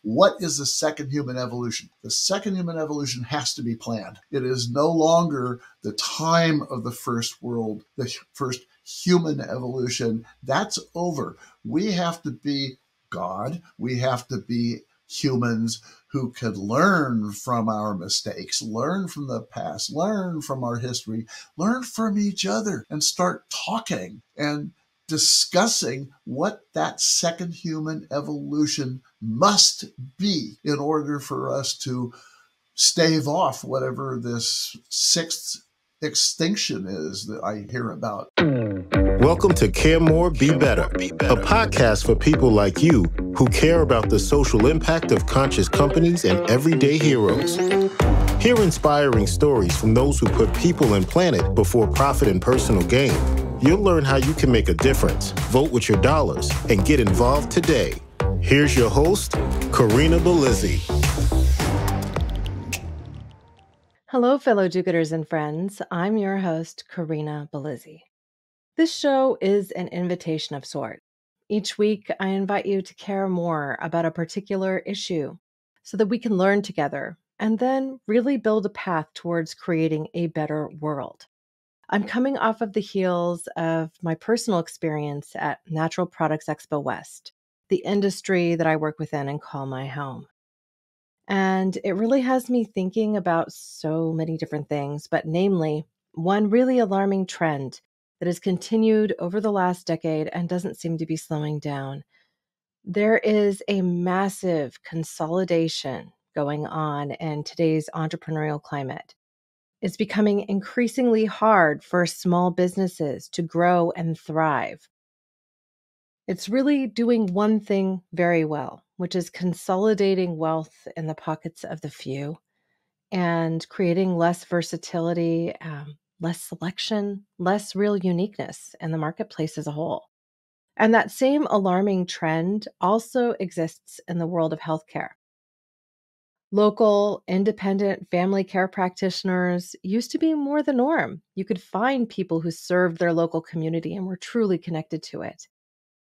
What is the second human evolution? The second human evolution has to be planned. It is no longer the time of the first world, the first human evolution. That's over. We have to be God. We have to be humans who could learn from our mistakes, learn from the past, learn from our history, learn from each other, and start talking and discussing what that second human evolution must be in order for us to stave off whatever this sixth extinction is that I hear about. Welcome to Care More, Be Better, a podcast for people like you who care about the social impact of conscious companies and everyday heroes. Hear inspiring stories from those who put people and planet before profit and personal gain. You'll learn how you can make a difference, vote with your dollars, and get involved today. Here's your host, Corinna Bellizzi. Hello, fellow do-gooders and friends. I'm your host, Corinna Bellizzi. This show is an invitation of sorts. Each week, I invite you to care more about a particular issue so that we can learn together and then really build a path towards creating a better world. I'm coming off of the heels of my personal experience at Natural Products Expo West, the industry that I work within and call my home. And it really has me thinking about so many different things, but namely, one really alarming trend that has continued over the last decade and doesn't seem to be slowing down. There is a massive consolidation going on in today's entrepreneurial climate. It's becoming increasingly hard for small businesses to grow and thrive. It's really doing one thing very well, which is consolidating wealth in the pockets of the few and creating less versatility, less selection, less real uniqueness in the marketplace as a whole. And that same alarming trend also exists in the world of healthcare. Local, independent family care practitioners used to be more the norm. You could find people who served their local community and were truly connected to it.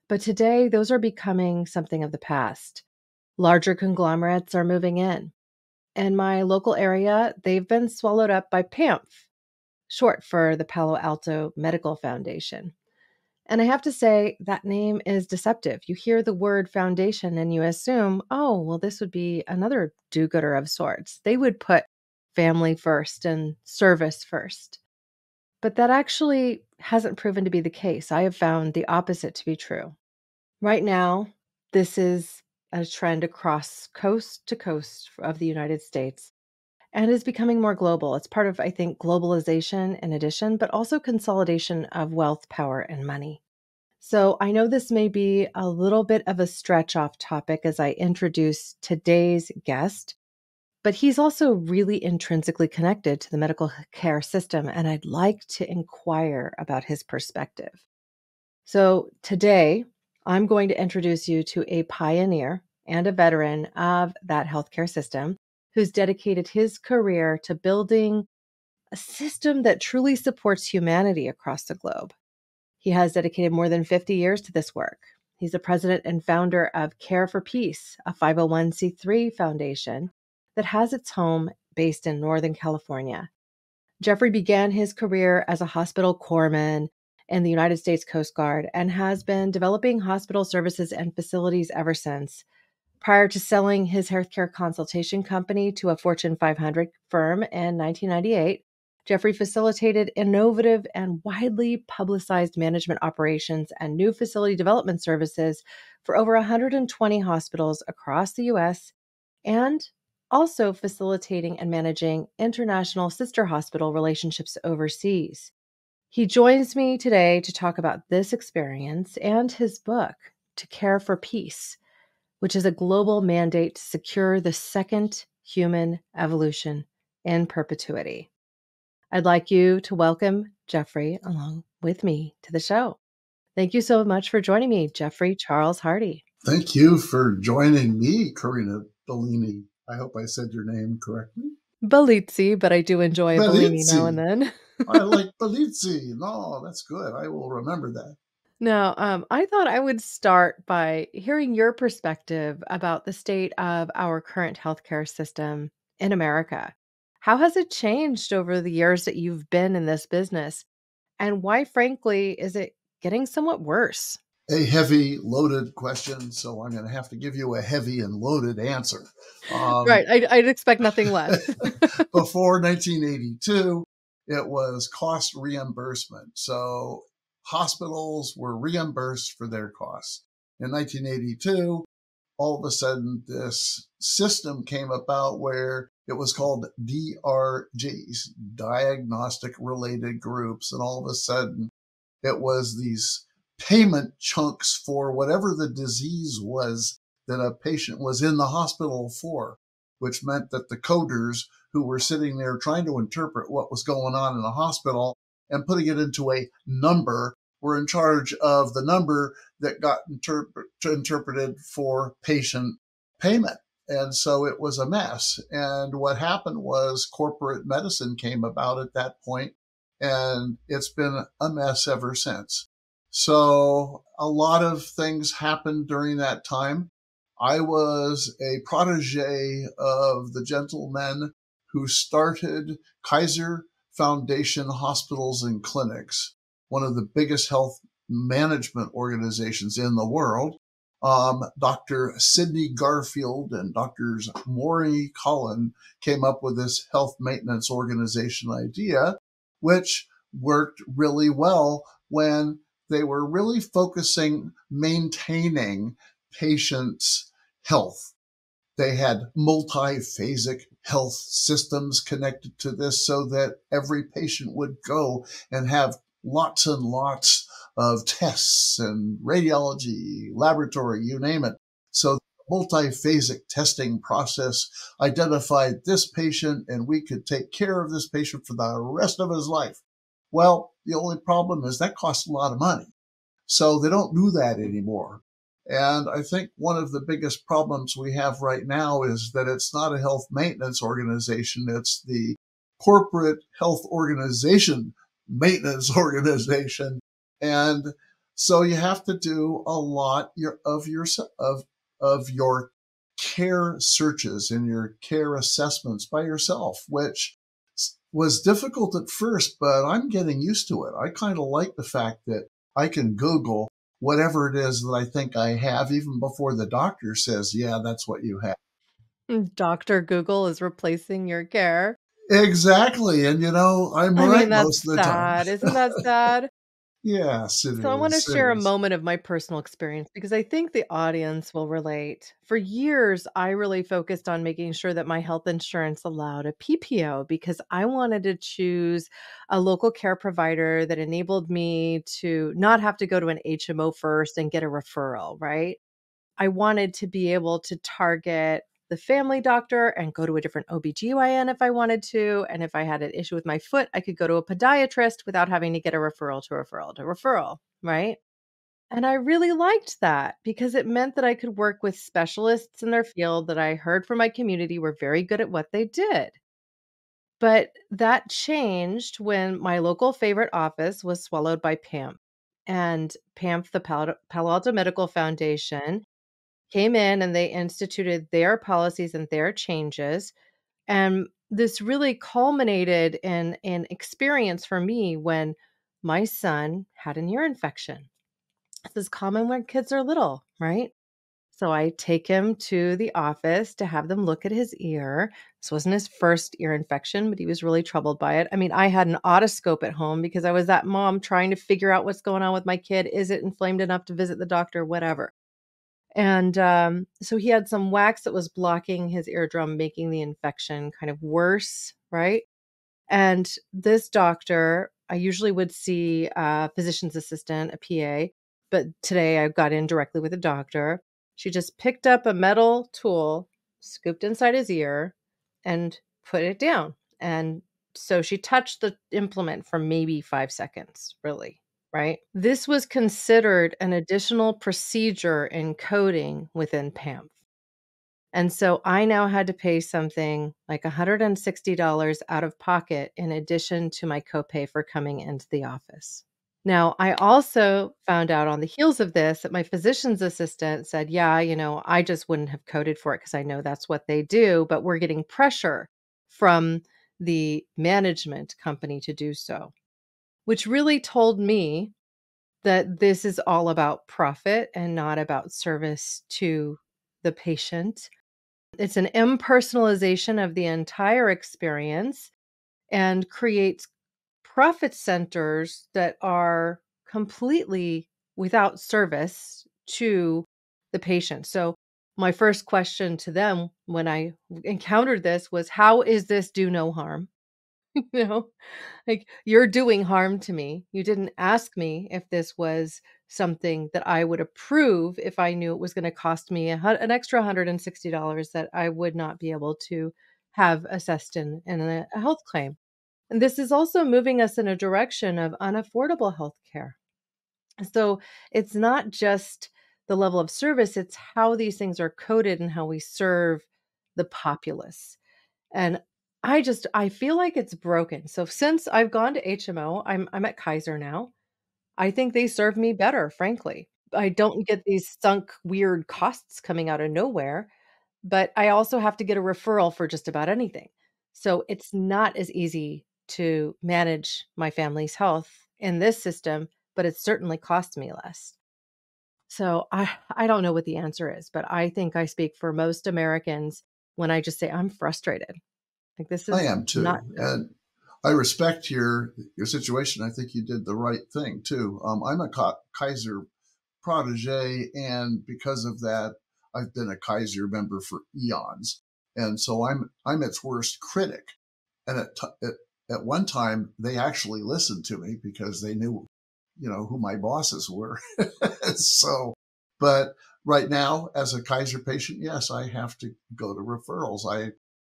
But today, those are becoming something of the past. Larger conglomerates are moving in. In my local area, they've been swallowed up by PAMF, short for the Palo Alto Medical Foundation. And I have to say, that name is deceptive. You hear the word foundation and you assume, oh, well, this would be another do-gooder of sorts. They would put family first and service first. But that actually hasn't proven to be the case. I have found the opposite to be true. Right now, this is a trend across coast to coast of the United States and is becoming more global. It's part of, I think, globalization in addition, but also consolidation of wealth, power, and money. So I know this may be a little bit of a stretch off topic as I introduce today's guest, but he's also really intrinsically connected to the medical care system, and I'd like to inquire about his perspective. So today, I'm going to introduce you to a pioneer and a veteran of that healthcare system who's dedicated his career to building a system that truly supports humanity across the globe. He has dedicated more than 50 years to this work. He's the president and founder of Care for Peace, a 501c3 foundation that has its home based in Northern California. Jeffrey began his career as a hospital corpsman in the United States Coast Guard and has been developing hospital services and facilities ever since. Prior to selling his healthcare consultation company to a Fortune 500 firm in 1998, Jeffrey facilitated innovative and widely publicized management operations and new facility development services for over 120 hospitals across the U.S. and also facilitating and managing international sister hospital relationships overseas. He joins me today to talk about this experience and his book, To Care for Peace, which is a global mandate to secure the second human evolution in perpetuity. I'd like you to welcome Jeffrey along with me to the show. Thank you so much for joining me, Jeffrey Charles Hardy. Thank you for joining me, Corinna Bellini. I hope I said your name correctly. Bellizzi, but I do enjoy Bellini now and then. I like Bellizzi. No, that's good. I will remember that. Now, I thought I would start by hearing your perspective about the state of our current healthcare system in America. How has it changed over the years that you've been in this business? And why, frankly, is it getting somewhat worse? A heavy, loaded question, so I'm going to have to give you a heavy and loaded answer. Um, Right. I'd expect nothing less. Before 1982, it was cost reimbursement. So hospitals were reimbursed for their costs. In 1982, all of a sudden, this system came about where it was called DRGs, diagnostic related groups. And all of a sudden, it was these payment chunks for whatever the disease was that a patient was in the hospital for, which meant that the coders who were sitting there trying to interpret what was going on in the hospital and putting it into a number were in charge of the number that got interpreted for patient payment. And so it was a mess. And what happened was corporate medicine came about at that point, and it's been a mess ever since. So a lot of things happened during that time. I was a protege of the gentleman who started Kaiser Foundation Hospitals and Clinics, one of the biggest health management organizations in the world. Dr. Sidney Garfield and Drs. Maury Cullen came up with this health maintenance organization idea, which worked really well when they were really focusing maintaining patients' health. They had multi-phasic health systems connected to this so that every patient would go and have lots and lots of tests and radiology, laboratory, you name it. So the multi-phasic testing process identified this patient, and we could take care of this patient for the rest of his life. Well, the only problem is that costs a lot of money. So they don't do that anymore. And I think one of the biggest problems we have right now is that it's not a health maintenance organization. It's the corporate health organization maintenance organization. And so you have to do a lot of your care searches and your care assessments by yourself, which was difficult at first, but I'm getting used to it. I kind of like the fact that I can Google whatever it is that I think I have, even before the doctor says, yeah, that's what you have. Dr. Google is replacing your care. Exactly. And, I'm I right mean, that's most of the time. sad. Isn't that sad? Yes, it So I want to is. It share a is. moment of my personal experience because I think the audience will relate. For years, I really focused on making sure that my health insurance allowed a PPO because I wanted to choose a local care provider that enabled me to not have to go to an HMO first and get a referral, right? I wanted to be able to target the family doctor and go to a different OBGYN if I wanted to. And if I had an issue with my foot, I could go to a podiatrist without having to get a referral to referral to referral, right? And I really liked that because it meant that I could work with specialists in their field that I heard from my community were very good at what they did. But that changed when my local favorite office was swallowed by PAMP. And PAMP, the Palo Alto Medical Foundation, came in and they instituted their policies and their changes. And this really culminated in an experience for me when my son had an ear infection. This is common when kids are little, right? So I take him to the office to have them look at his ear. This wasn't his first ear infection, but he was really troubled by it. I mean, I had an otoscope at home because I was that mom trying to figure out what's going on with my kid. Is it inflamed enough to visit the doctor? Whatever. And so he had some wax that was blocking his eardrum, making the infection kind of worse, right? And this doctor, I usually would see a physician's assistant, a PA, but today I got in directly with a doctor. She just picked up a metal tool, scooped inside his ear, and put it down. And so she touched the implement for maybe 5 seconds, really, right? This was considered an additional procedure in coding within PAMP. And so I now had to pay something like $160 out of pocket in addition to my copay for coming into the office. Now, I also found out on the heels of this that my physician's assistant said, yeah, I just wouldn't have coded for it because I know that's what they do, but we're getting pressure from the management company to do so, which really told me that this is all about profit and not about service to the patient. It's an impersonalization of the entire experience and creates profit centers that are completely without service to the patient. So, my first question to them when I encountered this was, how is this do no harm? You know, like, you're doing harm to me. You didn't ask me if this was something that I would approve if I knew it was going to cost me an extra $160 that I would not be able to have assessed in a health claim. And this is also moving us in a direction of unaffordable healthcare. So it's not just the level of service, it's how these things are coded and how we serve the populace. And I feel like it's broken. So since I've gone to HMO, I'm at Kaiser now. I think they serve me better, frankly. I don't get these sunk weird costs coming out of nowhere, but I also have to get a referral for just about anything. So it's not as easy to manage my family's health in this system, but it certainly costs me less. So I don't know what the answer is, but I think I speak for most Americans when I just say I'm frustrated. Like, this I is am not too. good. And I respect your situation. I think you did the right thing too. I'm a Kaiser protege, and because of that, I've been a Kaiser member for eons, and so I'm its worst critic. And at one time, they actually listened to me because they knew, who my bosses were. So, but right now, as a Kaiser patient, yes, I have to go to referrals.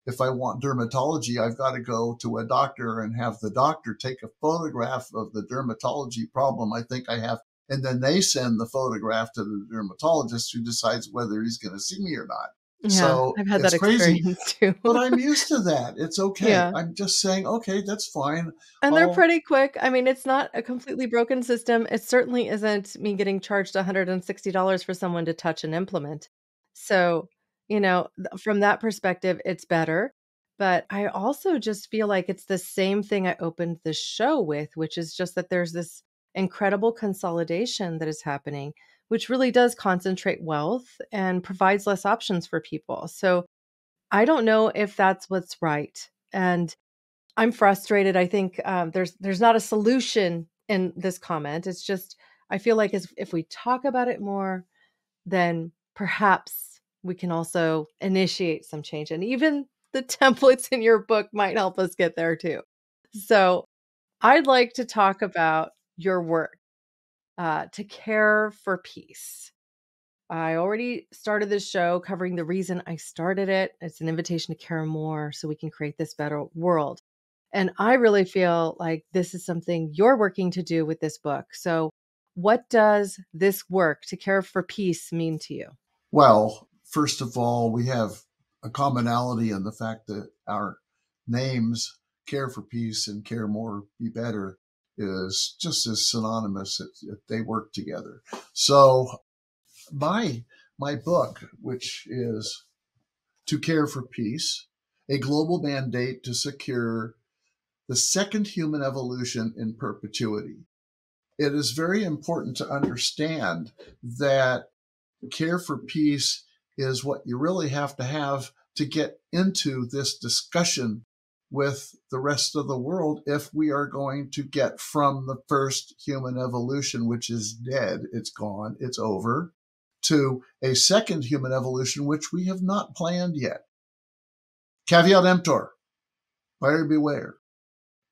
If I want dermatology, I've got to go to a doctor and have the doctor take a photograph of the dermatology problem I think I have. And then they send the photograph to the dermatologist who decides whether he's going to see me or not. Yeah, So I've had that it's crazy, experience too. but I'm used to that. It's okay. Yeah. I'm just saying, okay, that's fine. And they're I'll, pretty quick. I mean, it's not a completely broken system. It certainly isn't me getting charged $160 for someone to touch an implement. So, from that perspective, it's better. But I also just feel like it's the same thing I opened the show with, which is just that there's this incredible consolidation that is happening, which really does concentrate wealth and provides less options for people. So I don't know if that's what's right. And I'm frustrated. I think, there's not a solution in this comment. It's just I feel like as if we talk about it more, then perhaps we can also initiate some change, and even the templates in your book might help us get there too. So, I'd like to talk about your work, to care for peace. I already started this show covering the reason I started it. It's an invitation to care more so we can create this better world. And I really feel like this is something you're working to do with this book. So, what does this work to care for peace mean to you? well, first of all, we have a commonality in the fact that our names, Care for Peace and Care More, Be Better, is just as synonymous. They work together. So my my book, which is To Care for Peace, a global mandate to secure the second human evolution in perpetuity. It is very important to understand that care for peace is what you really have to get into this discussion with the rest of the world if we are going to get from the first human evolution, which is dead, it's gone, it's over, to a second human evolution, which we have not planned yet. Caveat emptor, buyer beware.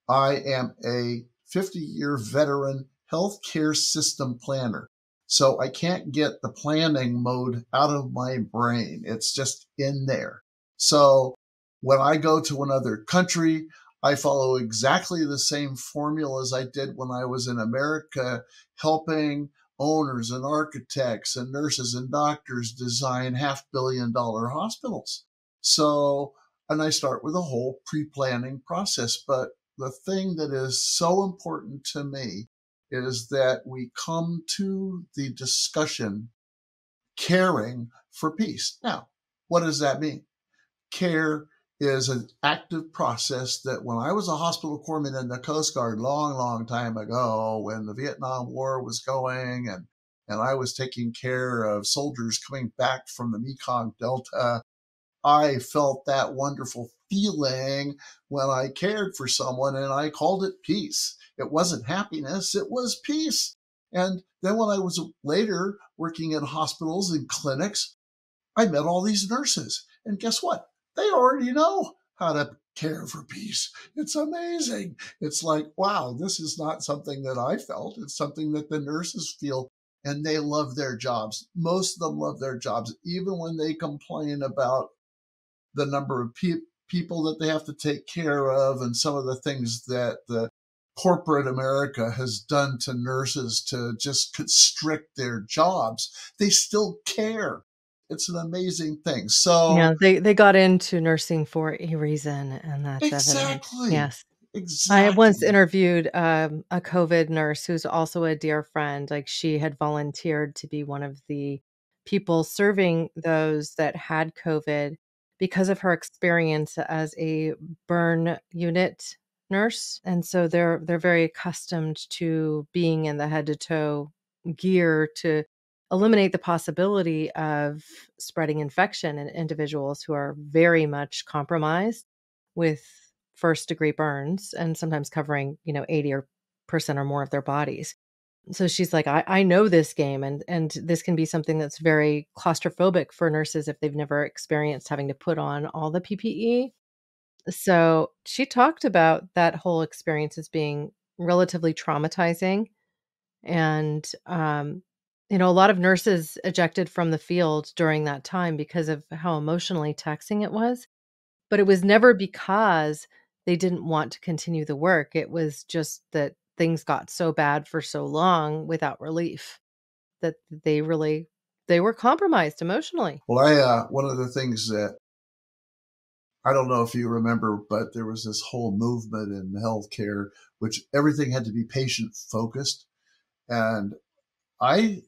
I am a 50-year veteran healthcare system planner. So I can't get the planning mode out of my brain. It's just in there. So when I go to another country, I follow exactly the same formula as I did when I was in America, helping owners and architects and nurses and doctors design $500 million hospitals. So, and I start with a whole pre-planning process. But the thing that is so important to me is that we come to the discussion caring for peace. Now, what does that mean? Care is an active process that when I was a hospital corpsman in the Coast Guard long time ago, when the Vietnam War was going and I was taking care of soldiers coming back from the Mekong Delta, I felt that wonderful feeling when I cared for someone, and I called it peace. It wasn't happiness, it was peace. And then when I was later working in hospitals and clinics, I met all these nurses. And guess what? They already know how to care for peace. It's amazing. It's like, wow, this is not something that I felt. It's something that the nurses feel, and they love their jobs. Most of them love their jobs, even when they complain about the number of people that they have to take care of and some of the things that the corporate America has done to nurses to just constrict their jobs. They still care. It's an amazing thing. So Yeah, they got into nursing for a reason, and that's evident. exactly, Yes. I once exactly. interviewed, a COVID nurse who's also a dear friend. Like, she had volunteered to be one of the people serving those that had COVID because of her experience as a burn unit nurse, and so they're very accustomed to being in the head to toe gear to eliminate the possibility of spreading infection in individuals who are very much compromised with first degree burns and sometimes covering, 80% or more of their bodies. So she's like, I know this game, and this can be something that's very claustrophobic for nurses if they've never experienced having to put on all the PPE. So she talked about that whole experience as being relatively traumatizing. And a lot of nurses ejected from the field during that time because of how emotionally taxing it was. But it was never because they didn't want to continue the work. It was just that things got so bad for so long without relief that they were compromised emotionally. Well, one of the things that I don't know if you remember, but there was this whole movement in healthcare, which everything had to be patient focused. And I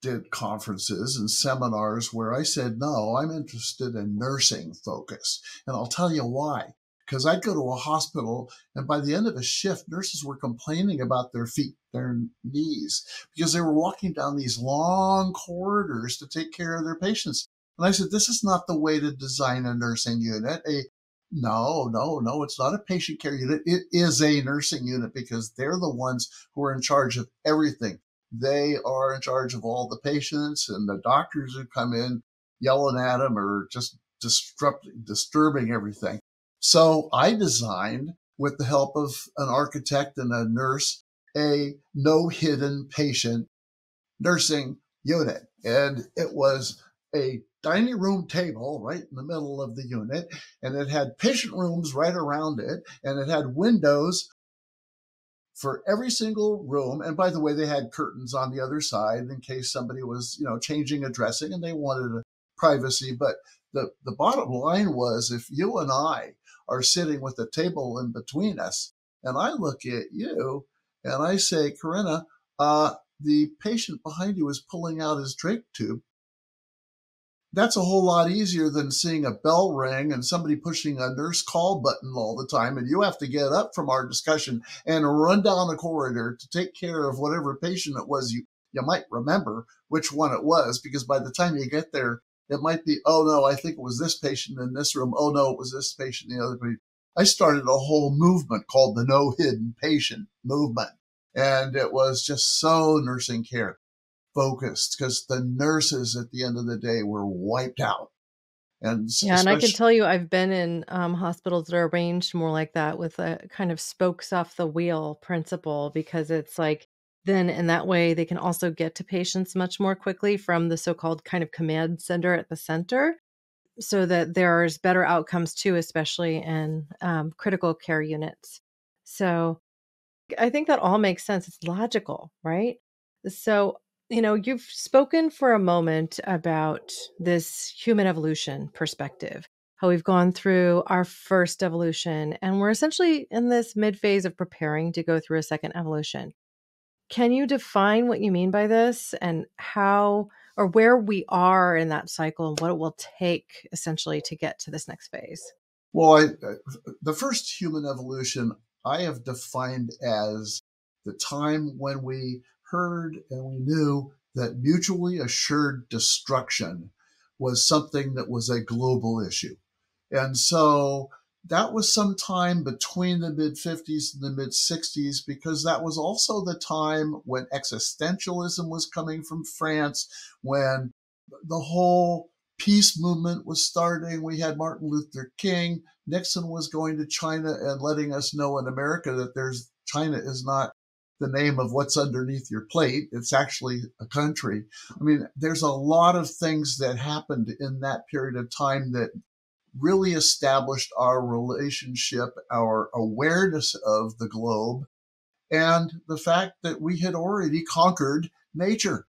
did conferences and seminars where I said, no, I'm interested in nursing focus. And I'll tell you why. Because I'd go to a hospital, and by the end of a shift, nurses were complaining about their feet, their knees, because they were walking down these long corridors to take care of their patients. And I said, this is not the way to design a nursing unit. No, it's not a patient care unit. It is a nursing unit because they're the ones who are in charge of everything. They are in charge of all the patients, and the doctors who come in yelling at them or just disturbing everything. So I designed, with the help of an architect and a nurse, a no hidden patient nursing unit. And it was a dining room table right in the middle of the unit, and it had patient rooms right around it, and it had windows for every single room. And by the way, they had curtains on the other side in case somebody was, changing a dressing and they wanted privacy. But the bottom line was, if you and I are sitting with a table in between us, and I look at you and I say, Corinna, the patient behind you is pulling out his drink tube. That's a whole lot easier than seeing a bell ring and somebody pushing a nurse call button all the time. And you have to get up from our discussion and run down the corridor to take care of whatever patient it was. You might remember which one it was, because by the time you get there, it might be, oh no, I think it was this patient in this room. Oh no, it was this patient in the other patient. I started a whole movement called the No Hidden Patient movement. And it was just so nursing care focused, because the nurses at the end of the day were wiped out. And Yeah, and I can especially, tell you I've been in, hospitals that are arranged more like that with a kind of spokes off the wheel principle, because it's like then in that way, they can also get to patients much more quickly from the so-called kind of command center at the center, so that there's better outcomes too, especially in, critical care units. So I think that all makes sense. It's logical, right? So, you've spoken for a moment about this human evolution perspective, how we've gone through our first evolution and we're essentially in this mid phase of preparing to go through a second evolution. Can you define what you mean by this and how or where we are in that cycle and what it will take essentially to get to this next phase? Well, the first human evolution I have defined as the time when we heard and we knew that mutually assured destruction was something that was a global issue. And so that was sometime between the mid 50s and the mid 60s, because that was also the time when existentialism was coming from France, when the whole peace movement was starting. We had Martin Luther King. Nixon was going to China and letting us know in America that China is not the name of what's underneath your plate. It's actually a country. I mean, there's a lot of things that happened in that period of time that really established our relationship, our awareness of the globe, and the fact that we had already conquered nature.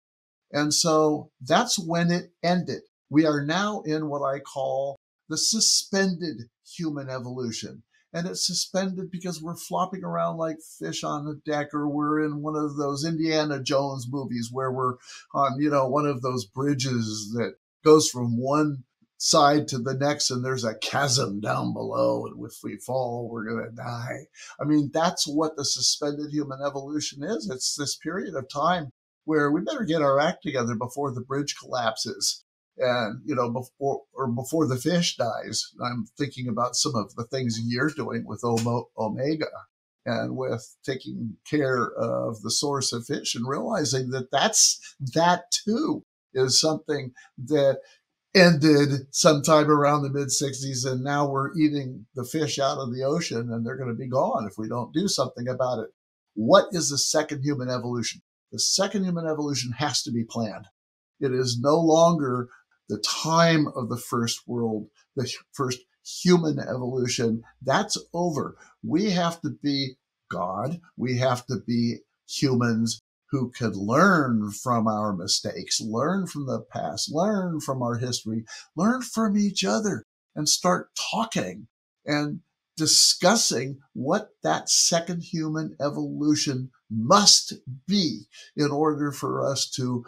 And so that's when it ended. We are now in what I call the suspended human evolution. And it's suspended because we're flopping around like fish on a deck, or we're in one of those Indiana Jones movies where we're on, one of those bridges that goes from one side to the next, and there's a chasm down below, and if we fall, we're going to die. I mean, that's what the suspended human evolution is. It's this period of time where we better get our act together before the bridge collapses and, before the fish dies. I'm thinking about some of the things you're doing with Omega and with taking care of the source of fish, and realizing that that too is something that ended sometime around the mid 60s. And now we're eating the fish out of the ocean, and they're going to be gone if we don't do something about it. What is the second human evolution? The second human evolution has to be planned. It is no longer the time of the first human evolution. That's over. We have to be God. We have to be humans who could learn from our mistakes, learn from the past, learn from our history, learn from each other, and start talking and discussing what that second human evolution must be in order for us to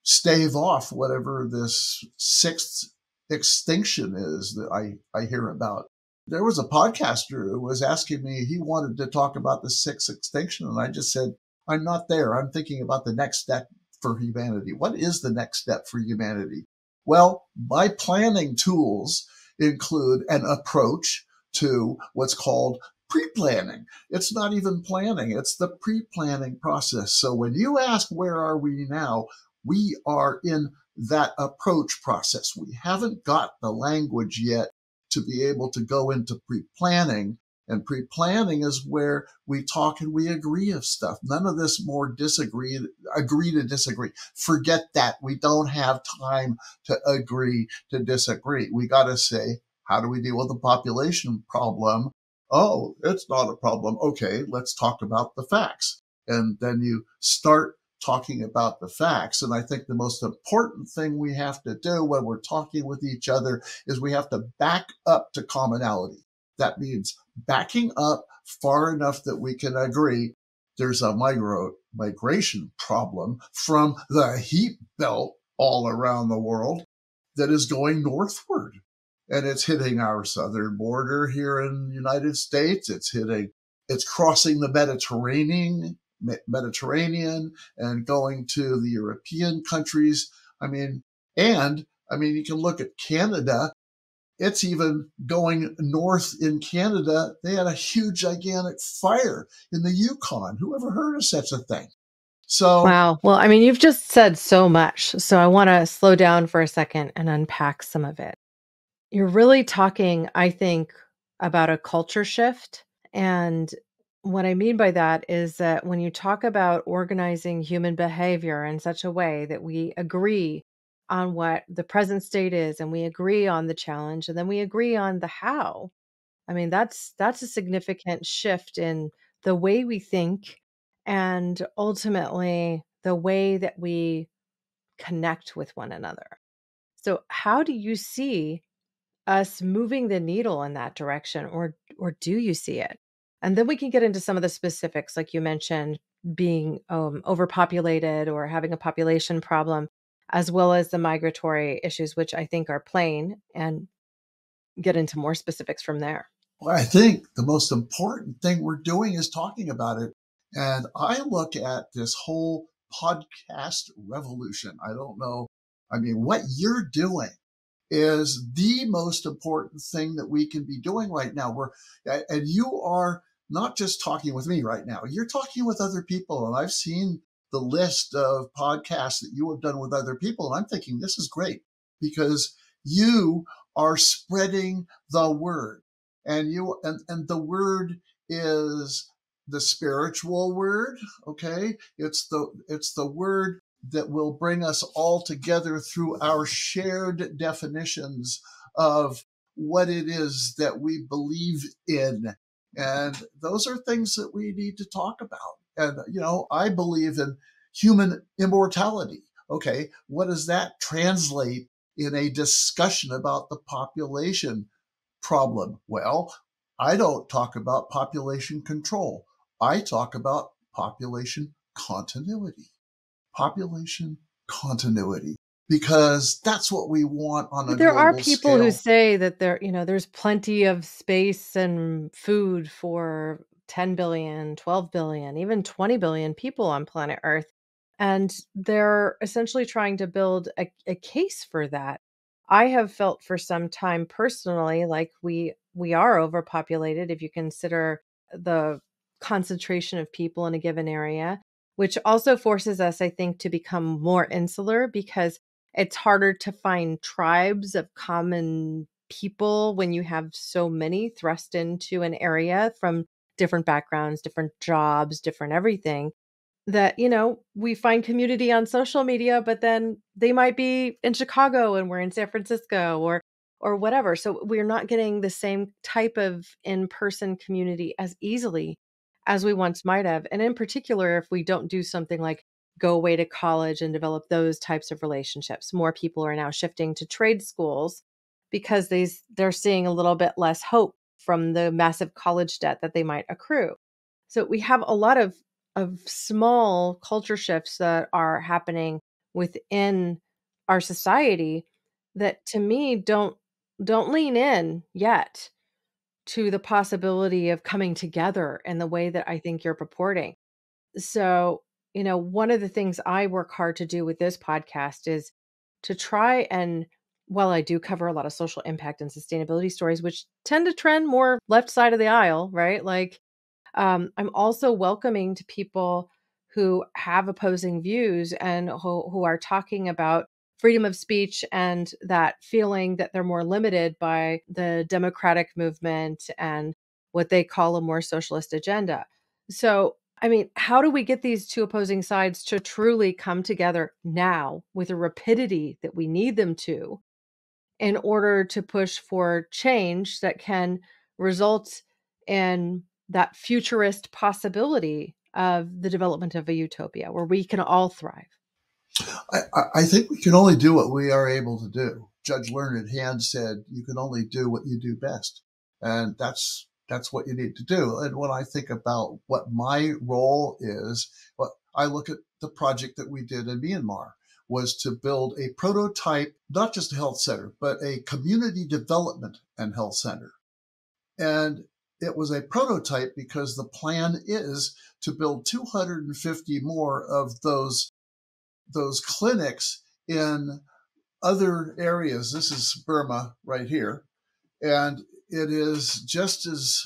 stave off whatever this sixth extinction is that I hear about. There was a podcaster who was asking me, he wanted to talk about the sixth extinction. And I just said, I'm not there. I'm thinking about the next step for humanity. What is the next step for humanity? Well, my planning tools include an approach to what's called pre-planning. It's not even planning, it's the pre-planning process. So when you ask, where are we now? We are in that approach process. We haven't got the language yet to be able to go into pre-planning. And pre-planning is where we talk and we agree of stuff. None of this more agree to disagree. Forget that. We don't have time to agree to disagree. We got to say, how do we deal with the population problem? Oh, it's not a problem. Okay, let's talk about the facts. And then you start talking about the facts. And I think the most important thing we have to do when we're talking with each other is we have to back up to commonality. That means backing up far enough that we can agree there's a migration problem from the heat belt all around the world that is going northward. And it's hitting our southern border here in the United States. It's crossing the Mediterranean and going to the European countries. I mean, you can look at Canada. It's even going north in Canada. They had a huge, gigantic fire in the Yukon. Who ever heard of such a thing? So, wow. Well, I mean, you've just said so much. So I want to slow down for a second and unpack some of it. You're really talking, I think, about a culture shift. And what I mean by that is that when you talk about organizing human behavior in such a way that we agree on what the present state is, and we agree on the challenge, and then we agree on the how. I mean, that's a significant shift in the way we think and ultimately the way that we connect with one another. So, how do you see us moving the needle in that direction, or do you see it? And then we can get into some of the specifics like you mentioned, being overpopulated or having a population problem, as well as the migratory issues, which I think are plain, and get into more specifics from there. Well, I think the most important thing we're doing is talking about it. And I look at this whole podcast revolution. I don't know. I mean, what you're doing is the most important thing that we can be doing right now. And you are not just talking with me right now, you're talking with other people. And I've seen the list of podcasts that you have done with other people. And I'm thinking this is great because you are spreading the word. And the word is the spiritual word. Okay. It's the word that will bring us all together through our shared definitions of what it is that we believe in. And those are things that we need to talk about. And, I believe in human immortality. Okay. What does that translate in a discussion about the population problem? Well, I don't talk about population control. I talk about population continuity. Population continuity, because that's what we want on a There are global people who scale. say that there's plenty of space and food for 10 billion, 12 billion, even 20 billion people on planet Earth. And they're essentially trying to build a case for that. I have felt for some time personally like we are overpopulated if you consider the concentration of people in a given area, which also forces us, I think, to become more insular because it's harder to find tribes of common people when you have so many thrust into an area from different backgrounds, different jobs, different everything. That, we find community on social media, but then they might be in Chicago and we're in San Francisco or whatever. So we're not getting the same type of in-person community as easily as we once might have. And in particular, if we don't do something like go away to college and develop those types of relationships. More people are now shifting to trade schools because they're seeing a little bit less hope from the massive college debt that they might accrue. So we have a lot of small culture shifts that are happening within our society that to me don't lean in yet to the possibility of coming together in the way that I think you're purporting. So, one of the things I work hard to do with this podcast is to try and, while I do cover a lot of social impact and sustainability stories, which tend to trend more left side of the aisle, right? Like, I'm also welcoming to people who have opposing views and who are talking about freedom of speech and that feeling that they're more limited by the democratic movement and what they call a more socialist agenda. So, I mean, how do we get these two opposing sides to truly come together now with a rapidity that we need them to in order to push for change that can result in that futurist possibility of the development of a utopia where we can all thrive? I think we can only do what we are able to do. Judge Learned Hand said, "You can only do what you do best," and that's what you need to do. And when I think about what my role is, what I look at the project that we did in Myanmar was to build a prototype, not just a health center, but a community development and health center. And it was a prototype because the plan is to build 250 more of those clinics in other areas. This is Burma right here. And it is just as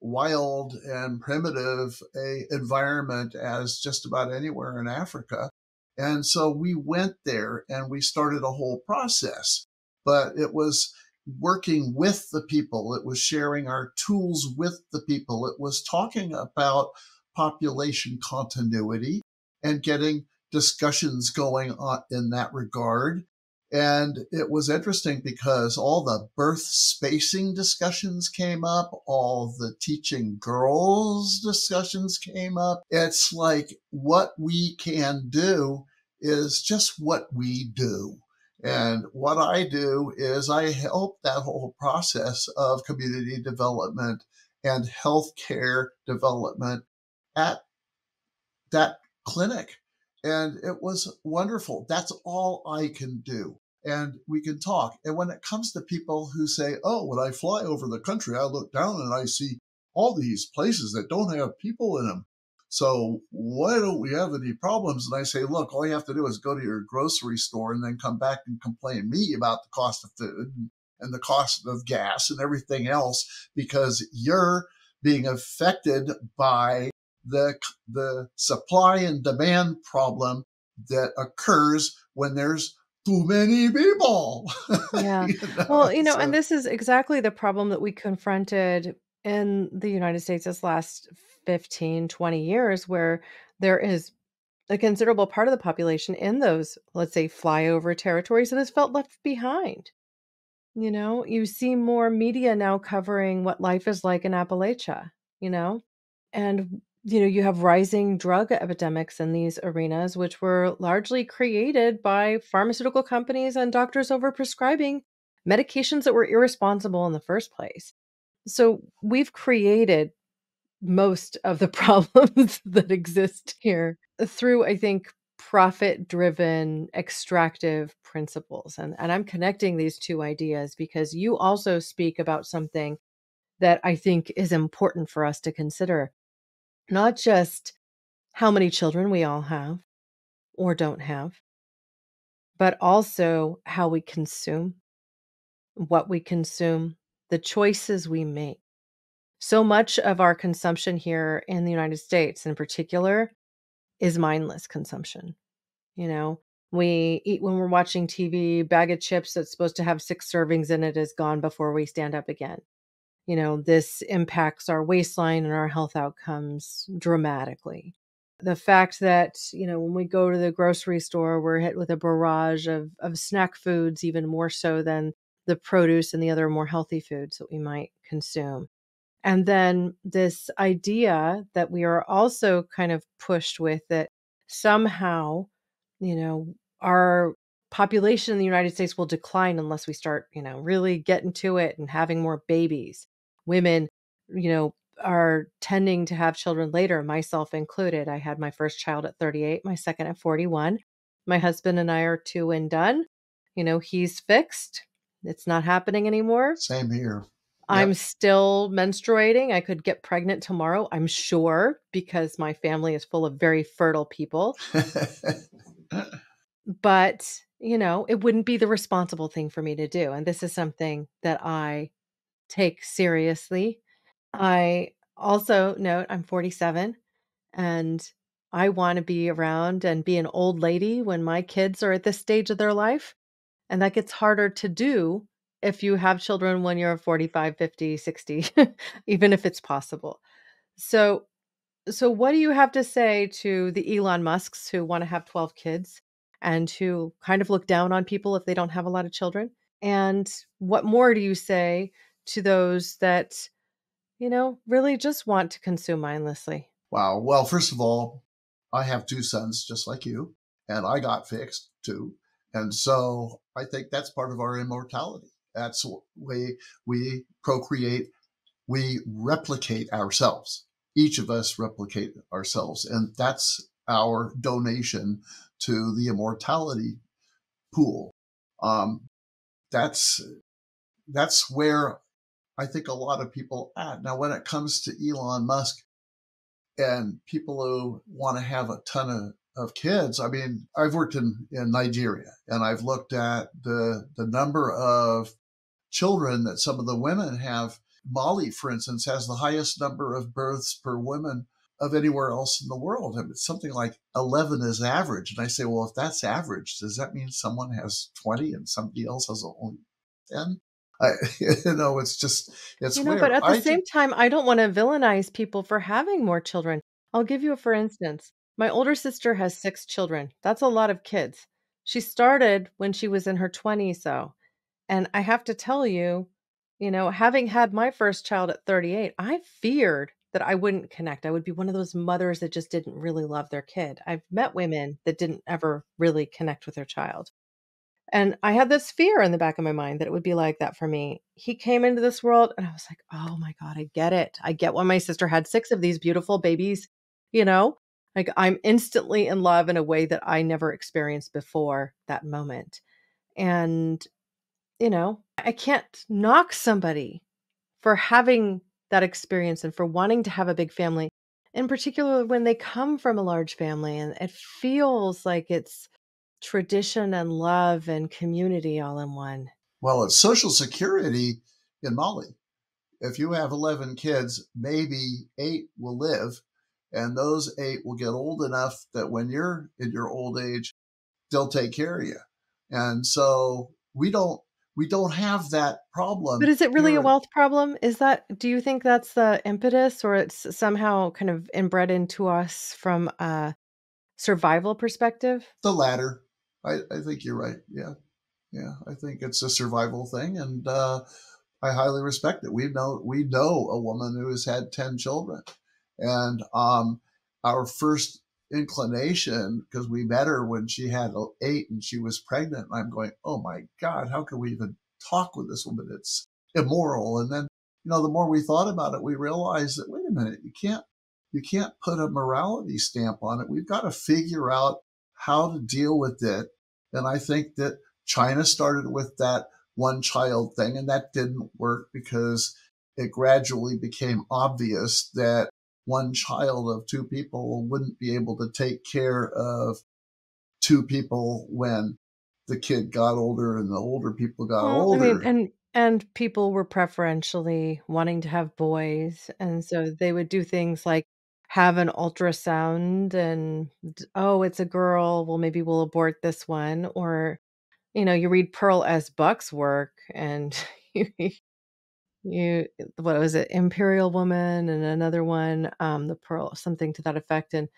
wild and primitive a environment as just about anywhere in Africa. And so we went there and we started a whole process, but it was working with the people. It was sharing our tools with the people. It was talking about population continuity and getting discussions going on in that regard. And it was interesting because all the birth spacing discussions came up, all the teaching girls discussions came up. It's like what we can do is just what we do. And what I do is I help that whole process of community development and healthcare development at that clinic. And it was wonderful. That's all I can do. And we can talk. And when it comes to people who say, oh, when I fly over the country, I look down and I see all these places that don't have people in them. So why don't we have any problems? And I say, look, all you have to do is go to your grocery store and then come back and complain to me about the cost of food and the cost of gas and everything else, because you're being affected by the supply and demand problem that occurs when there's too many people. Yeah. Well, and this is exactly the problem that we confronted in the United States this last 15, 20 years, where there is a considerable part of the population in those, let's say, flyover territories that has felt left behind. You see more media now covering what life is like in Appalachia, you know? And, you have rising drug epidemics in these arenas, which were largely created by pharmaceutical companies and doctors overprescribing medications that were irresponsible in the first place. So we've created most of the problems that exist here through, I think, profit driven extractive principles. And I'm connecting these two ideas because you also speak about something that I think is important for us to consider. Not just how many children we all have or don't have, but also how we consume, what we consume, the choices we make. So much of our consumption here in the United States, in particular, is mindless consumption. You know, we eat when we're watching TV, bag of chips that's supposed to have 6 servings in it is gone before we stand up again. This impacts our waistline and our health outcomes dramatically. The fact that, when we go to the grocery store, we're hit with a barrage of snack foods, even more so than the produce and the other more healthy foods that we might consume. And then this idea that we are also kind of pushed with that somehow, our population in the United States will decline unless we start, really getting to it and having more babies. Women, are tending to have children later, myself included. I had my first child at 38, my second at 41. My husband and I are 2 and done. He's fixed. It's not happening anymore. Same here. I'm still menstruating. I could get pregnant tomorrow, I'm sure, because my family is full of very fertile people. But, it wouldn't be the responsible thing for me to do. And this is something that I take seriously. I also note I'm 47 and I want to be around and be an old lady when my kids are at this stage of their life. And that gets harder to do if you have children when you're 45, 50, 60, even if it's possible. So what do you have to say to the Elon Musks who want to have 12 kids and who kind of look down on people if they don't have a lot of children? And what more do you say to those that, really just want to consume mindlessly? Wow. Well, first of all, I have 2 sons just like you, and I got fixed too. And so I think that's part of our immortality. That's the way we procreate. We replicate ourselves. Each of us replicate ourselves. And that's our donation to the immortality pool. That's where I think a lot of people at. Now, when it comes to Elon Musk and people who want to have a ton of kids, I mean, I've worked in Nigeria and I've looked at the number of children that some of the women have. Mali, for instance, has the highest number of births per woman of anywhere else in the world. I mean, it's something like 11 is average. And I say, well, if that's average, does that mean someone has 20 and somebody else has only 10? It's weird. But at the same time, I don't want to villainize people for having more children. I'll give you a for instance. My older sister has 6 children. That's a lot of kids. She started when she was in her 20s, though. And I have to tell you, having had my first child at 38, I feared that I wouldn't connect. I would be one of those mothers that just didn't really love their kid. I've met women that didn't ever really connect with their child. And I had this fear in the back of my mind that it would be like that for me. He came into this world and I was like, oh my God, I get it. I get why my sister had 6 of these beautiful babies, you know? Like, I'm instantly in love in a way that I never experienced before that moment. And, I can't knock somebody for having that experience and for wanting to have a big family, in particular when they come from a large family and it feels like it's tradition and love and community all in one. Well, it's Social Security in Mali. If you have 11 kids, maybe 8 will live, and those 8 will get old enough that when you're in your old age, they'll take care of you. And so we don't have that But problem is it really a here. wealth problem? Do you think that's the impetus, or it's somehow kind of inbred into us from a survival perspective? The latter. I think you're right. Yeah. Yeah. I think it's a survival thing. And I highly respect it. We know a woman who has had 10 children, and our first inclination, because we met her when she had 8 and she was pregnant. And I'm going, oh my God, how can we even talk with this woman? It's immoral. And then, the more we thought about it, we realized that, wait a minute, you can't put a morality stamp on it. We've got to figure out how to deal with it. And I think that China started with that one child thing, and that didn't work because it gradually became obvious that one child of 2 people wouldn't be able to take care of 2 people when the kid got older and the older people got Well, I mean, older. and people were preferentially wanting to have boys, and so they would do things like have an ultrasound and, "Oh, it's a girl, well, maybe we'll abort this one," or, you read Pearl S. Buck's work and you you what was it? Imperial Woman and another one, The Pearl, something to that effect, and,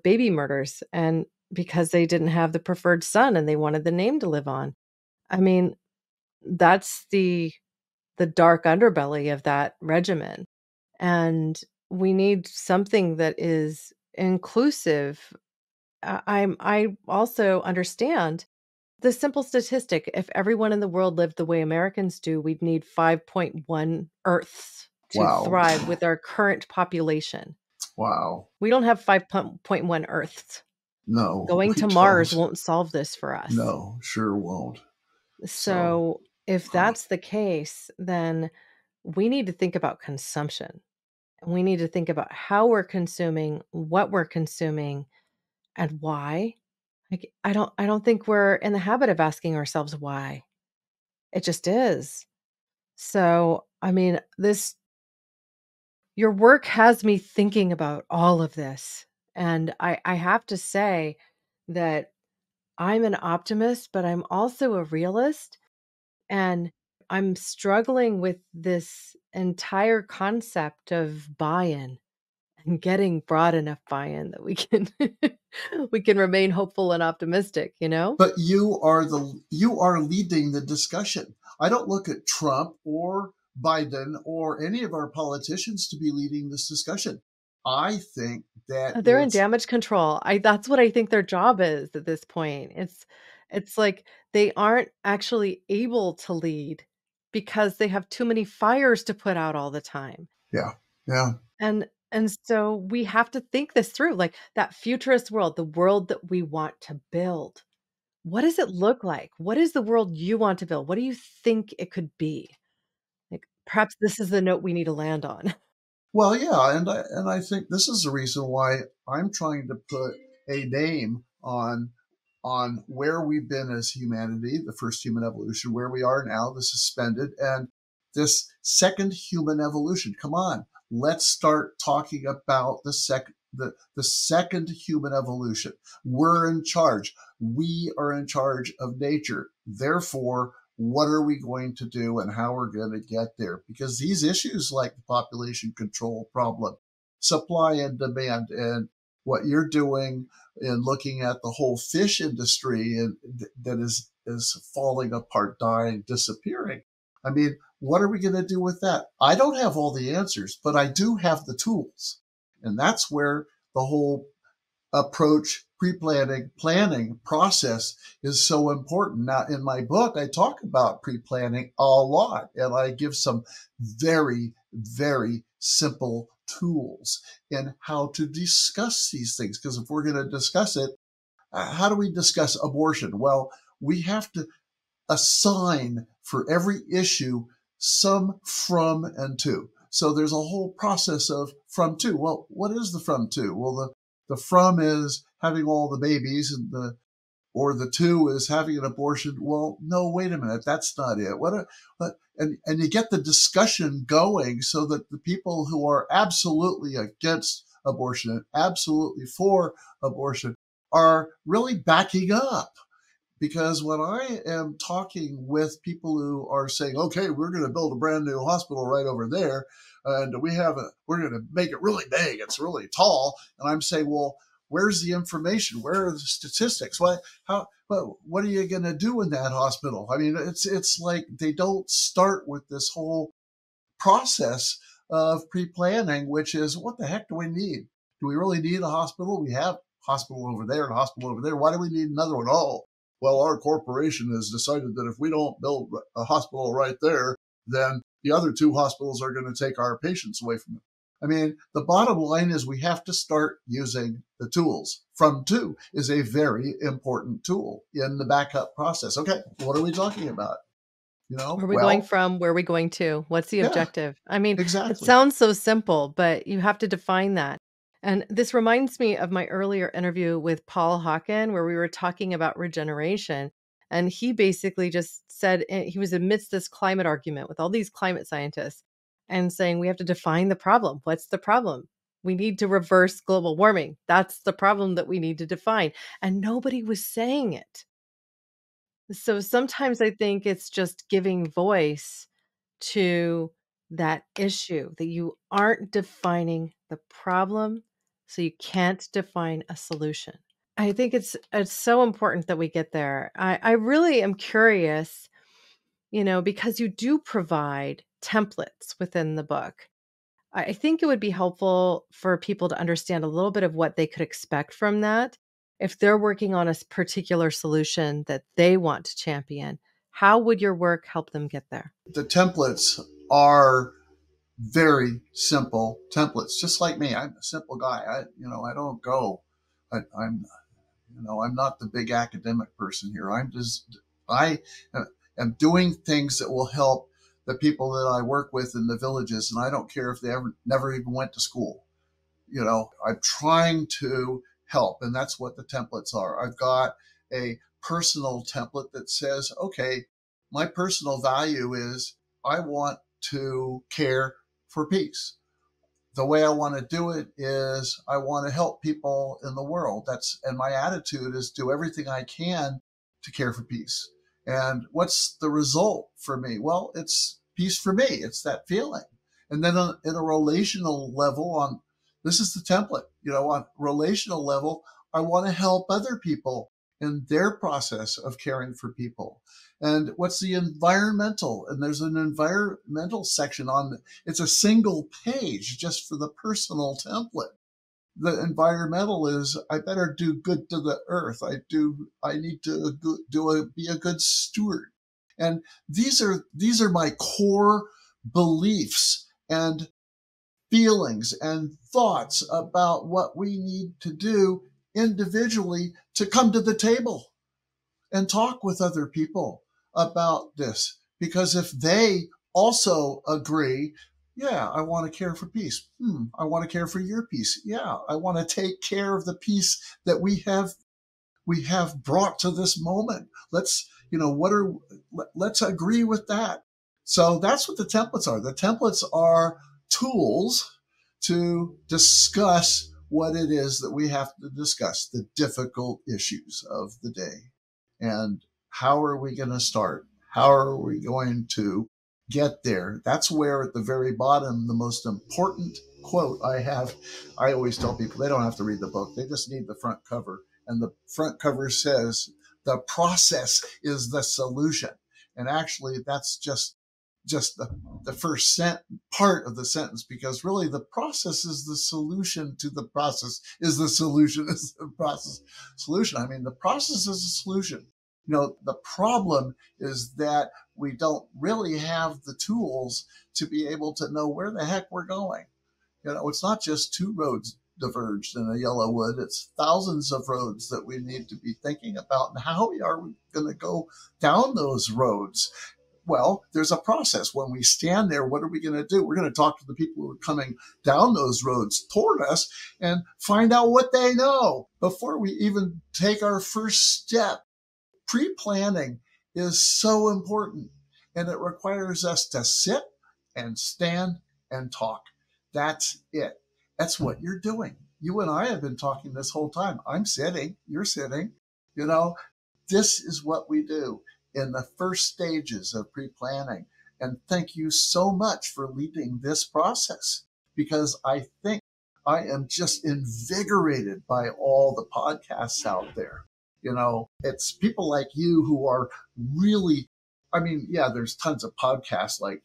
baby murders, and because they didn't have the preferred son and they wanted the name to live on. I mean, that's the dark underbelly of that regimen, and we need something that is inclusive. I also understand the simple statistic: if everyone in the world lived the way Americans do, we'd need 5.1 Earths to Wow. thrive with our current population. Wow. We don't have 5.1 Earths. No, Going we to Mars don't. won't solve this for us. No, sure won't. So, So, if huh. that's the case, then we need to think about consumption. We need to think about how we're consuming, what we're consuming, and why. Like, I don't think we're in the habit of asking ourselves why. It just is. So, I mean, this your work has me thinking about all of this. And I have to say that I'm an optimist, but I'm also a realist. And I'm struggling with this entire concept of buy-in and getting broad enough buy-in that we can we can remain hopeful and optimistic, you know? But you are leading the discussion. I don't look at Trump or Biden or any of our politicians to be leading this discussion. I think that They're in it's damage control. I That's what I think their job is at this point. It's like they aren't actually able to lead because they have too many fires to put out all the time. yeah, yeah. And so we have to think this through, like that futurist world, the world that we want to build. What does it look like? What is the world you want to build? What do you think it could be? Like perhaps this is the note we need to land on. Well, yeah, and I think this is the reason why I'm trying to put a name on where we've been as humanity, the first human evolution, where we are now, the suspended, and this second human evolution. Come on, let's start talking about the second human evolution. We're in charge. We are in charge of nature. Therefore, what are we going to do and how we're going to get there? Because these issues like the population control problem, supply and demand, and what you're doing in looking at the whole fish industry and that is falling apart, dying, disappearing. I mean, what are we going to do with that? I don't have all the answers, but I do have the tools. And that's where the whole approach, planning process is so important. Now, in my book, I talk about pre-planning a lot, and I give some very, very simple tools in how to discuss these things. Because if we're going to discuss it, how do we discuss abortion? Well, we have to assign for every issue some from and to. So there's a whole process of from to. Well, what is the from to? Well, the from is having all the babies, and the to is having an abortion. Well, no, wait a minute, that's not it. And you get the discussion going so that the people who are absolutely against abortion and absolutely for abortion are really backing up. Because when I am talking with people who are saying, okay, we're going to build a brand new hospital right over there, and we're going to make it really big, it's really tall, and I'm saying, well, where's the information? Where are the statistics? What are you going to do in that hospital? I mean, it's like they don't start with this whole process of pre-planning, which is, what the heck do we need? Do we really need a hospital? We have a hospital over there and a hospital over there. Why do we need another one? Oh, well, our corporation has decided that if we don't build a hospital right there, then the other two hospitals are going to take our patients away from it. I mean, the bottom line is we have to start using the tools. From to is a very important tool in the backup process. Okay, what are we talking about? Where are we going from? Where are we going to? What's the yeah, objective? I mean, it exactly. sounds so simple, but you have to define that. And this reminds me of my earlier interview with Paul Hawken, where we were talking about regeneration. And he basically just said he was amidst this climate argument with all these climate scientists and saying we have to define the problem. What's the problem? We need to reverse global warming. That's the problem that we need to define. And nobody was saying it. So sometimes I think it's just giving voice to that issue that you aren't defining the problem, so you can't define a solution. I think it's so important that we get there. I really am curious, because you do provide templates within the book. I think it would be helpful for people to understand a little bit of what they could expect from that. If they're working on a particular solution that they want to champion, how would your work help them get there? The templates are very simple templates, just like me. I'm a simple guy. I don't go. I'm not the big academic person here. I am doing things that will help the people that I work with in the villages, and I don't care if they never even went to school. I'm trying to help, and that's what the templates are. I've got a personal template that says, okay, my personal value is I want to care for peace. The way I want to do it is I want to help people in the world. And my attitude is do everything I can to care for peace. And what's the result for me? Well, it's peace for me. It's that feeling. And then in a relational level, this is the template, on relational level, I want to help other people in their process of caring for people. And what's the environmental? And there's an environmental section it's a single page just for the personal template. The environmental is, I better do good to the earth. I need to be a good steward. And these are my core beliefs and feelings and thoughts about what we need to do individually to come to the table and talk with other people about this. Because if they also agree, yeah, I want to care for peace. I want to care for your peace. Yeah, I want to take care of the peace that we have brought to this moment. Let's agree with that. So that's what the templates are. The templates are tools to discuss what it is that we have to discuss, the difficult issues of the day. And how are we going to start? How are we going to get there? That's where at the very bottom, the most important quote I always tell people they don't have to read the book. They just need the front cover. And the front cover says, the process is the solution. And actually, that's just the first part of the sentence, because really the process is the solution to the process is the solution is the process solution. I mean, the process is a solution. The problem is that we don't really have the tools to be able to know where the heck we're going. It's not just two roads diverged in a yellow wood. It's thousands of roads that we need to be thinking about. And how are we going to go down those roads? Well, there's a process. When we stand there, what are we going to do? We're going to talk to the people who are coming down those roads toward us and find out what they know before we even take our first step. Pre-planning is so important, and it requires us to sit and stand and talk. That's it. That's what you're doing. You and I have been talking this whole time. I'm sitting, you're sitting. This is what we do in the first stages of pre-planning. And thank you so much for leading this process, because I think I am just invigorated by all the podcasts out there. It's people like you who are really, there's tons of podcasts like,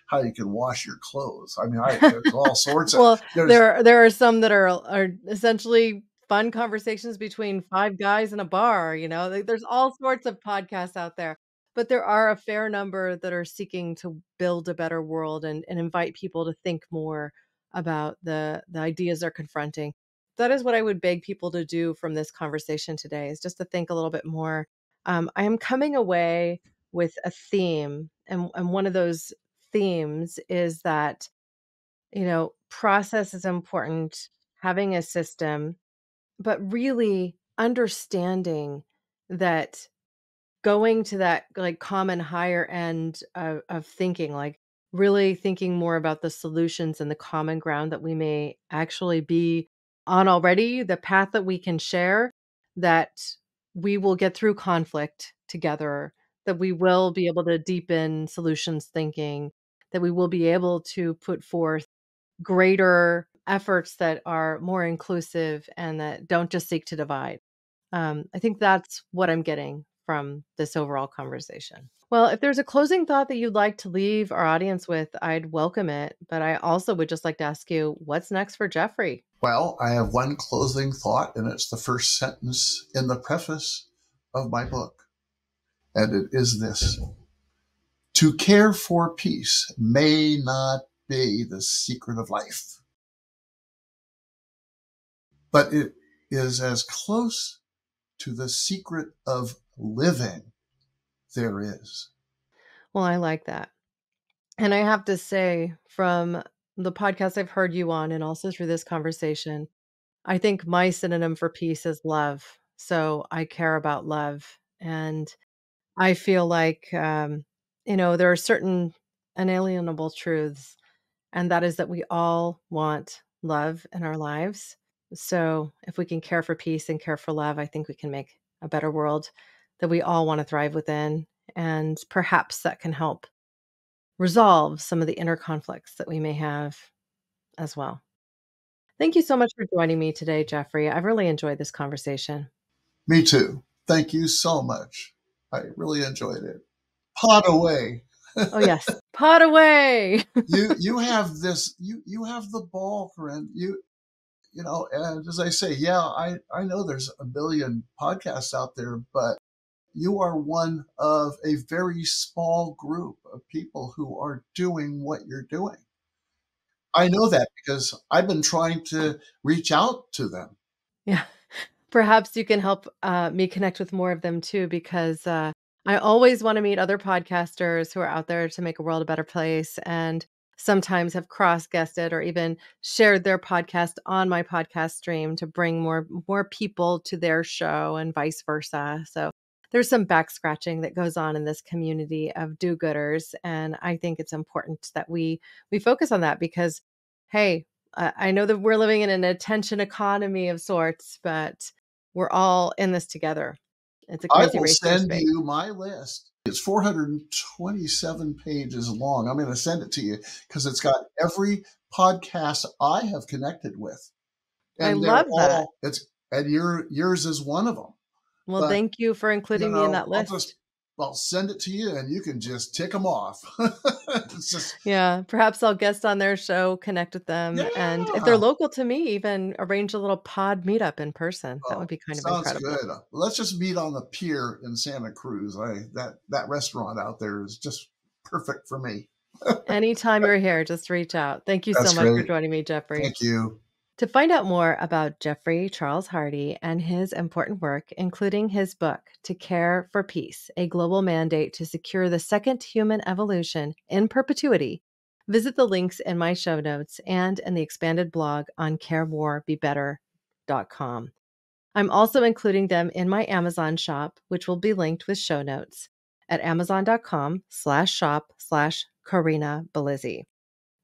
how you can wash your clothes. There's all sorts of. Well, there are some that are essentially fun conversations between five guys in a bar. There's all sorts of podcasts out there, but there are a fair number that are seeking to build a better world and invite people to think more about the ideas they're confronting. That is what I would beg people to do from this conversation today, is just to think a little bit more. I am coming away with a theme, and one of those themes is that process is important, having a system, but really understanding that going to that like common higher end of thinking, like really thinking more about the solutions and the common ground that we may actually be on already, the path that we can share, that we will get through conflict together, that we will be able to deepen solutions thinking, that we will be able to put forth greater efforts that are more inclusive and that don't just seek to divide. I think that's what I'm getting from this overall conversation. Well, if there's a closing thought that you'd like to leave our audience with, I'd welcome it. But I also would just like to ask you, what's next for Jeffrey? Well, I have one closing thought, and it's the first sentence in the preface of my book. And it is this: to care for peace may not be the secret of life, but it is as close to the secret of living there is. Well, I like that. And I have to say, from the podcast I've heard you on and also through this conversation, I think my synonym for peace is love. So I care about love. And I feel like, there are certain inalienable truths, and that is that we all want love in our lives. So if we can care for peace and care for love, I think we can make a better world that we all want to thrive within. And perhaps that can help resolve some of the inner conflicts that we may have as well. Thank you so much for joining me today, Jeffrey. I've really enjoyed this conversation. Me too. Thank you so much. I really enjoyed it. Pot away. Oh yes, pot away. You have this. You have the ball, Corinne. And as I say, I know there's a billion podcasts out there, but you are one of a very small group of people who are doing what you're doing. I know that because I've been trying to reach out to them. Yeah. Perhaps you can help me connect with more of them too, because I always want to meet other podcasters who are out there to make a world a better place, and sometimes have cross-guested or even shared their podcast on my podcast stream to bring more people to their show and vice versa. So there's some back scratching that goes on in this community of do-gooders, and I think it's important that we focus on that because, hey, I know that we're living in an attention economy of sorts, but we're all in this together. It's a I crazy will race. send you my list. It's 427 pages long. I'm going to send it to you because it's got every podcast I have connected with. And I love that. And yours is one of them. Well, thank you for including me in that list. I'll send it to you and you can just tick them off. Yeah, perhaps I'll guest on their show, connect with them. Yeah. And if they're local to me, even arrange a little pod meetup in person. That would be kind of incredible. Sounds good. Let's just meet on the pier in Santa Cruz. That restaurant out there is just perfect for me. Anytime you're here, just reach out. Thank you so That's much for great. joining me, Jeffrey. Thank you. To find out more about Jeffrey Charles Hardy and his important work, including his book, To Care for Peace, A Global Mandate to Secure the Second Human Evolution in Perpetuity, visit the links in my show notes and in the expanded blog on caremorebebetter.com. I'm also including them in my Amazon shop, which will be linked with show notes at amazon.com/shop/Corinna Bellizzi.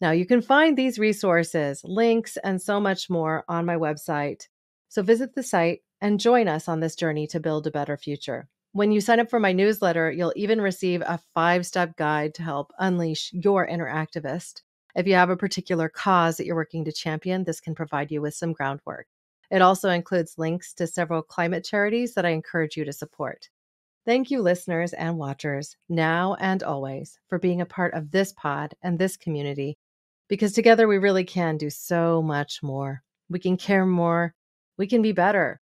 Now, you can find these resources, links, and so much more on my website. So visit the site and join us on this journey to build a better future. When you sign up for my newsletter, you'll even receive a 5-step guide to help unleash your inner activist. If you have a particular cause that you're working to champion, this can provide you with some groundwork. It also includes links to several climate charities that I encourage you to support. Thank you, listeners and watchers, now and always, for being a part of this pod and this community, because together we really can do so much more. We can care more. We can be better.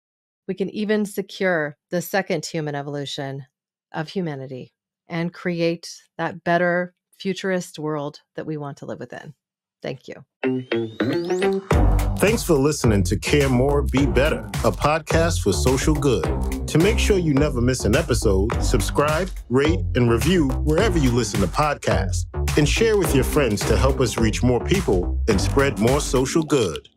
We can even secure the second human evolution of humanity and create that better futurist world that we want to live within. Thank you. Thanks for listening to Care More, Be Better, a podcast for social good. To make sure you never miss an episode, subscribe, rate, and review wherever you listen to podcasts, and share with your friends to help us reach more people and spread more social good.